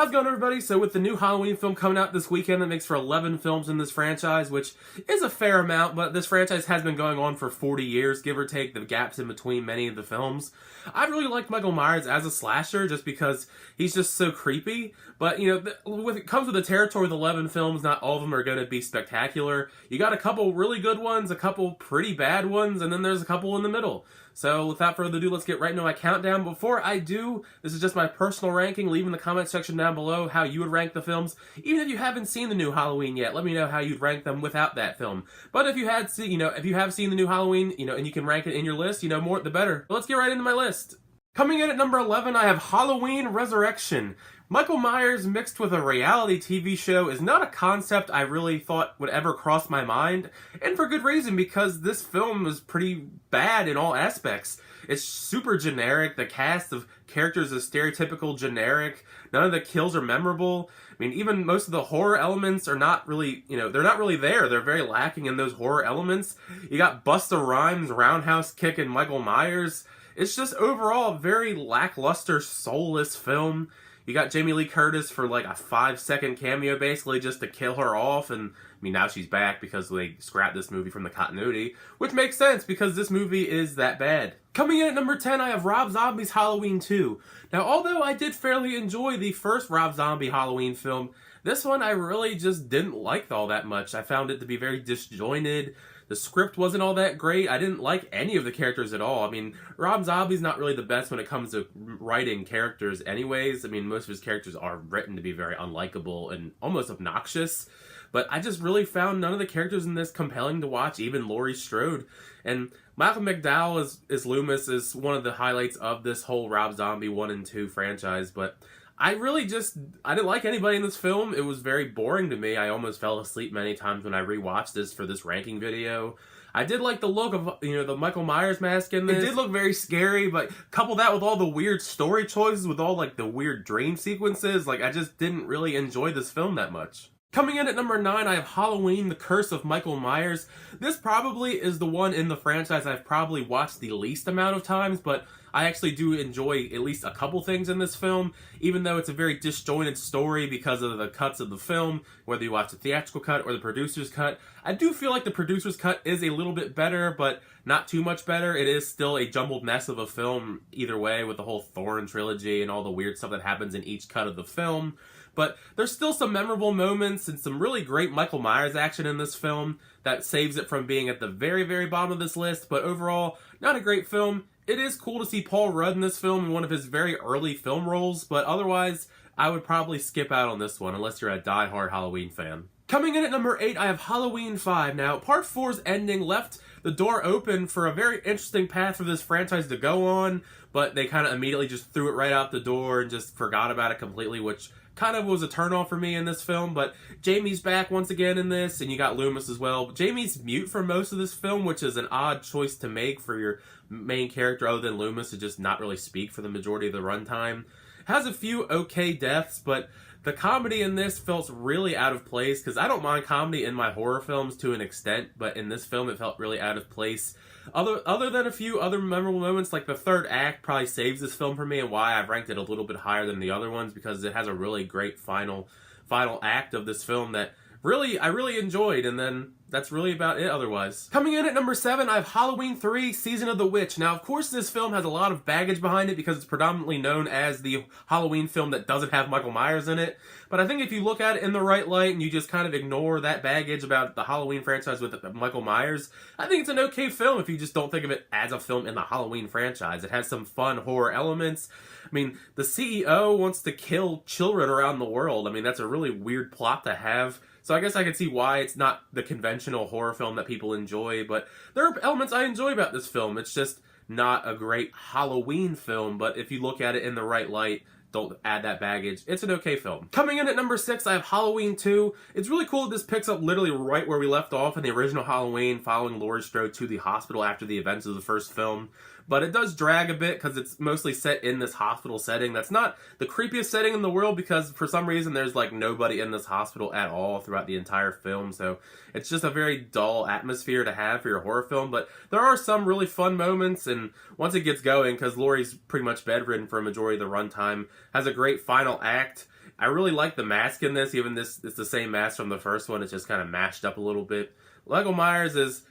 How's it going, everybody? So with the new Halloween film coming out this weekend, that makes for 11 films in this franchise, which is a fair amount, but this franchise has been going on for 40 years, give or take the gaps in between many of the films. I really liked Michael Myers as a slasher just because he's just so creepy, but, you know, when it comes with the territory with 11 films, not all of them are going to be spectacular. You got a couple really good ones, a couple pretty bad ones, and then there's a couple in the middle. So without further ado, let's get right into my countdown. Before I do, this is just my personal ranking. Leave in the comment section down below how you would rank the films. Even if you haven't seen the new Halloween yet, let me know how you'd rank them without that film. But if you had seen, if you have seen the new Halloween, and you can rank it in your list, more the better. But let's get right into my list. Coming in at number 11, I have Halloween Resurrection. Michael Myers mixed with a reality TV show is not a concept I really thought would ever cross my mind, and for good reason, because this film is pretty bad in all aspects. It's super generic, the cast of characters is stereotypical generic, none of the kills are memorable. I mean, even most of the horror elements are not really, they're not really there. They're very lacking in those horror elements. You got Busta Rhymes, roundhouse kicking Michael Myers. It's just overall a very lackluster, soulless film. You got Jamie Lee Curtis for like a 5-second cameo basically just to kill her off, and now she's back because they scrapped this movie from the continuity, which makes sense because this movie is that bad. Coming in at number 10, I have Rob Zombie's Halloween 2. Now, although I did fairly enjoy the first Rob Zombie Halloween film, this one I really just didn't like all that much. I found it to be very disjointed. The script wasn't all that great. I didn't like any of the characters at all. I mean, Rob Zombie's not really the best when it comes to writing characters anyways. I mean, most of his characters are written to be very unlikable and almost obnoxious. But I just really found none of the characters in this compelling to watch, even Laurie Strode. And Malcolm McDowell as Loomis is one of the highlights of this whole Rob Zombie 1 and 2 franchise, but I didn't like anybody in this film. It was very boring to me. I almost fell asleep many times when I rewatched this for this ranking video. I did like the look of, the Michael Myers mask in this. It did look very scary, but couple that with all the weird story choices, with all, the weird dream sequences, I just didn't really enjoy this film that much. Coming in at number 9, I have Halloween, The Curse of Michael Myers. This probably is the one in the franchise I've probably watched the least amount of times, but I actually do enjoy at least a couple things in this film, even though it's a very disjointed story because of the cuts of the film, whether you watch the theatrical cut or the producer's cut. I do feel like the producer's cut is a little bit better, but not too much better. It is still a jumbled mess of a film either way, with the whole Thorn trilogy and all the weird stuff that happens in each cut of the film. But there's still some memorable moments and some really great Michael Myers action in this film that saves it from being at the very, very bottom of this list. But overall, not a great film. It is cool to see Paul Rudd in this film in one of his very early film roles, but otherwise, I would probably skip out on this one unless you're a die-hard Halloween fan. Coming in at number 8, I have Halloween 5. Now, Part 4's ending left the door open for a very interesting path for this franchise to go on, but they kind of immediately just threw it right out the door and just forgot about it completely, which kind of was a turnoff for me in this film. But Jamie's back once again in this, and you got Loomis as well. Jamie's mute for most of this film, which is an odd choice to make for your main character other than Loomis to just not really speak for the majority of the runtime. Has a few okay deaths, but the comedy in this felt really out of place, because I don't mind comedy in my horror films to an extent, but in this film it felt really out of place. Other than a few other memorable moments, like the third act probably saves this film for me, and why I've ranked it a little bit higher than the other ones, because it has a really great final act of this film that I really enjoyed, and then that's really about it otherwise. Coming in at number 7, I have Halloween 3, Season of the Witch. Now, of course, this film has a lot of baggage behind it because it's predominantly known as the Halloween film that doesn't have Michael Myers in it. But I think if you look at it in the right light and you just kind of ignore that baggage about the Halloween franchise with Michael Myers, I think it's an okay film if you just don't think of it as a film in the Halloween franchise. It has some fun horror elements. I mean, the CEO wants to kill children around the world. I mean, that's a really weird plot to have. So I guess I could see why it's not the conventional horror film that people enjoy, but there are elements I enjoy about this film. It's just not a great Halloween film, but if you look at it in the right light, don't add that baggage, it's an okay film. Coming in at number 6, I have Halloween 2. It's really cool that this picks up literally right where we left off in the original Halloween, following Laurie Strode to the hospital after the events of the first film. But it does drag a bit because it's mostly set in this hospital setting. That's not the creepiest setting in the world because for some reason there's nobody in this hospital at all throughout the entire film. So it's just a very dull atmosphere to have for your horror film. But there are some really fun moments, and once it gets going, because Laurie's pretty much bedridden for a majority of the runtime, has a great final act. I really like the mask in this, even this it's the same mask from the first one, it's just kind of mashed up a little bit. Michael Myers is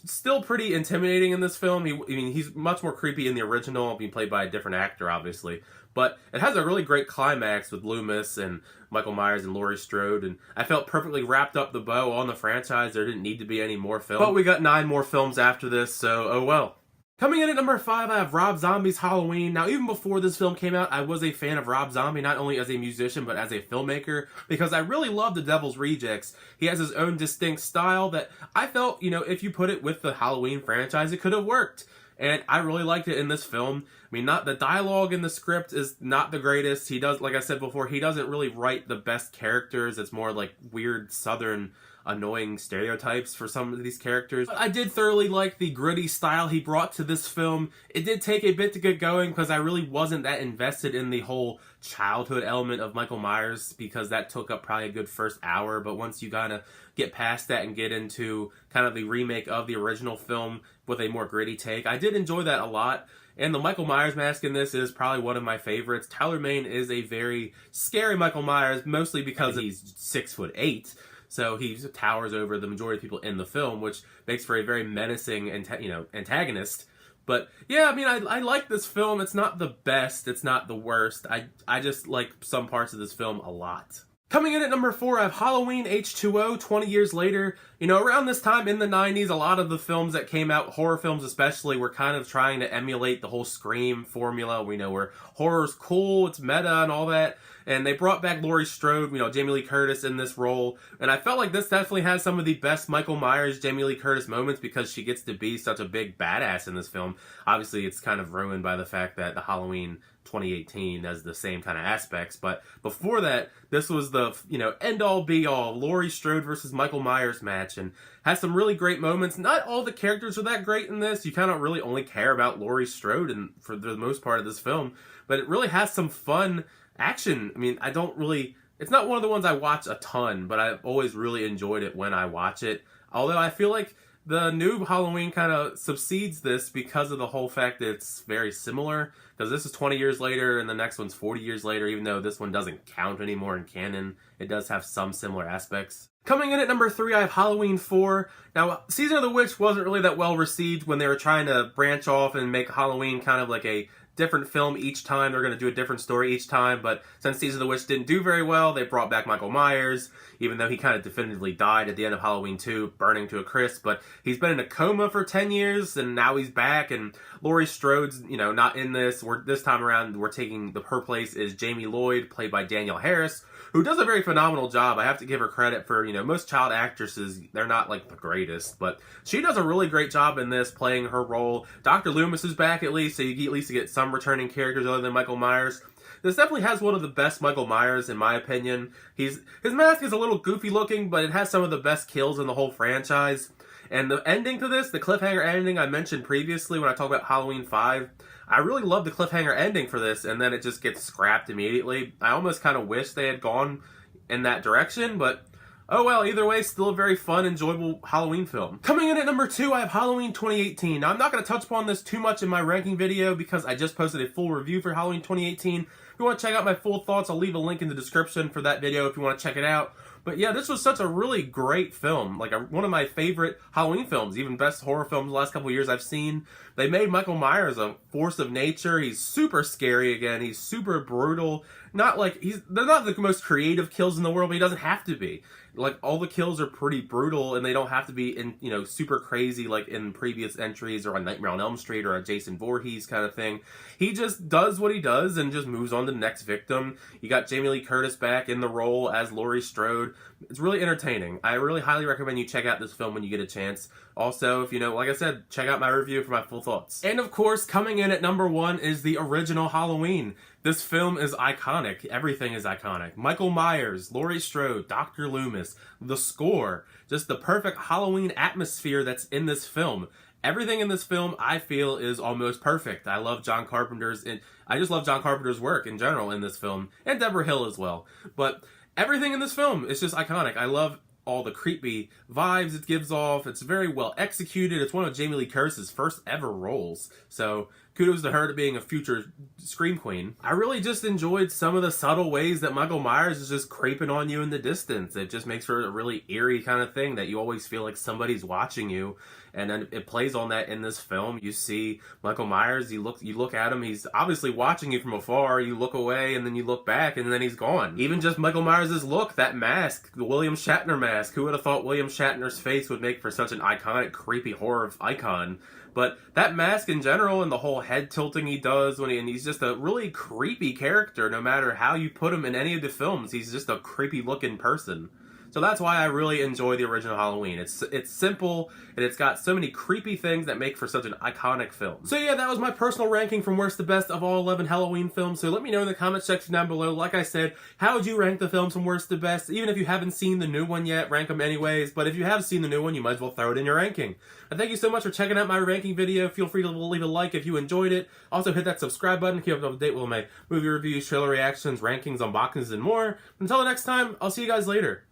still pretty intimidating in this film. He's much more creepy in the original, being played by a different actor, obviously. But it has a really great climax with Loomis and Michael Myers and Laurie Strode, and I felt perfectly wrapped up the bow on the franchise. There didn't need to be any more films. But we got 9 more films after this, so oh well. Coming in at number 5, I have Rob Zombie's Halloween. Now, even before this film came out, I was a fan of Rob Zombie, not only as a musician, but as a filmmaker, because I really love The Devil's Rejects. He has his own distinct style that I felt, if you put it with the Halloween franchise, it could have worked. And I really liked it in this film. I mean, not the dialogue in the script is not the greatest. He does, like I said before, he doesn't really write the best characters. It's more like weird Southern annoying stereotypes for some of these characters. But I did thoroughly like the gritty style he brought to this film. It did take a bit to get going because I really wasn't that invested in the whole childhood element of Michael Myers, because that took up probably a good first hour. But once you kind of get past that and get into kind of the remake of the original film with a more gritty take, I did enjoy that a lot. And the Michael Myers mask in this is probably one of my favorites. Tyler Mane is a very scary Michael Myers, mostly because he's 6'8". So he towers over the majority of people in the film, which makes for a very menacing antagonist. But yeah, I mean, I like this film. It's not the best. It's not the worst. I just like some parts of this film a lot. Coming in at number 4, I have Halloween H2O, 20 years later. Around this time in the 90s, a lot of the films that came out, horror films especially, were kind of trying to emulate the whole Scream formula. We know where horror's cool, it's meta and all that. And they brought back Laurie Strode, Jamie Lee Curtis in this role. And I felt like this definitely has some of the best Michael Myers, Jamie Lee Curtis moments, because she gets to be such a big badass in this film. Obviously, it's kind of ruined by the fact that the Halloween 2018 has the same kind of aspects. But before that, this was the, end-all be-all Laurie Strode versus Michael Myers match, and has some really great moments. Not all the characters are that great in this. You kind of really only care about Laurie Strode and for the most part of this film. But it really has some fun action. I mean, it's not one of the ones I watch a ton, but I've always really enjoyed it when I watch it. Although I feel like the new Halloween kind of subsedes this because of the whole fact that it's very similar. Because this is 20 years later and the next one's 40 years later, even though this one doesn't count anymore in canon. It does have some similar aspects. Coming in at number 3, I have Halloween 4. Now, Season of the Witch wasn't really that well received when they were trying to branch off and make Halloween kind of like a different film each time. They're going to do a different story each time, but since Season of the Witch didn't do very well, they brought back Michael Myers, even though he kind of definitively died at the end of Halloween 2, burning to a crisp. But he's been in a coma for 10 years, and now he's back, and Laurie Strode's, not in this. This time around, we're taking her place is Jamie Lloyd, played by Danielle Harris, who does a very phenomenal job. I have to give her credit for, most child actresses, they're not like the greatest, but she does a really great job in this, playing her role. Dr. Loomis is back at least, so you at least get some returning characters other than Michael Myers. This definitely has one of the best Michael Myers, in my opinion. His mask is a little goofy looking, but it has some of the best kills in the whole franchise. And the ending to this, the cliffhanger ending I mentioned previously when I talked about Halloween 5, I really love the cliffhanger ending for this, and then it just gets scrapped immediately. I almost kind of wish they had gone in that direction, but oh well, either way, still a very fun, enjoyable Halloween film. Coming in at number 2, I have Halloween 2018. Now, I'm not going to touch upon this too much in my ranking video because I just posted a full review for Halloween 2018. If you want to check out my full thoughts, I'll leave a link in the description for that video if you want to check it out. But yeah, this was such a really great film. Like one of my favorite Halloween films, even best horror films the last couple of years I've seen. They made Michael Myers a force of nature. He's super scary again. He's super brutal. They're not the most creative kills in the world, but he doesn't have to be. Like, all the kills are pretty brutal, and they don't have to be super crazy like in previous entries or on Nightmare on Elm Street or a Jason Voorhees kind of thing. He just does what he does and just moves on to the next victim. You got Jamie Lee Curtis back in the role as Laurie Strode. It's really entertaining. I really highly recommend you check out this film when you get a chance. Also, if like I said, check out my review for my full thoughts. And of course, coming in at number 1 is the original Halloween. This film is iconic. Everything is iconic. Michael Myers, Laurie Strode, Dr. Loomis, the score, just the perfect Halloween atmosphere that's in this film. Everything in this film, I feel, is almost perfect. I love John Carpenter's, and I just love John Carpenter's work in general in this film, and Deborah Hill as well. But everything in this film is just iconic. I love all the creepy vibes it gives off. It's very well executed. It's one of Jamie Lee Curtis's first ever roles. So kudos to her to being a future Scream Queen. I really just enjoyed some of the subtle ways that Michael Myers is just creeping on you in the distance. It just makes for a really eerie kind of thing that you always feel like somebody's watching you. And then it plays on that in this film. You see Michael Myers, you look at him, he's obviously watching you from afar, you look away, and then you look back, and then he's gone. Even just Michael Myers' look, that mask, the William Shatner mask, who would have thought William Shatner's face would make for such an iconic, creepy horror icon? But that mask in general and the whole head tilting he does and he's just a really creepy character no matter how you put him in any of the films. He's just a creepy looking person. So that's why I really enjoy the original Halloween. It's simple, and it's got so many creepy things that make for such an iconic film. So yeah, that was my personal ranking from worst to best of all 11 Halloween films. So let me know in the comment section down below. Like I said, how would you rank the films from worst to best? Even if you haven't seen the new one yet, rank them anyways. But if you have seen the new one, you might as well throw it in your ranking. And thank you so much for checking out my ranking video. Feel free to leave a like if you enjoyed it. Also hit that subscribe button to keep up to date with my movie reviews, trailer reactions, rankings, unboxings, and more. Until the next time, I'll see you guys later.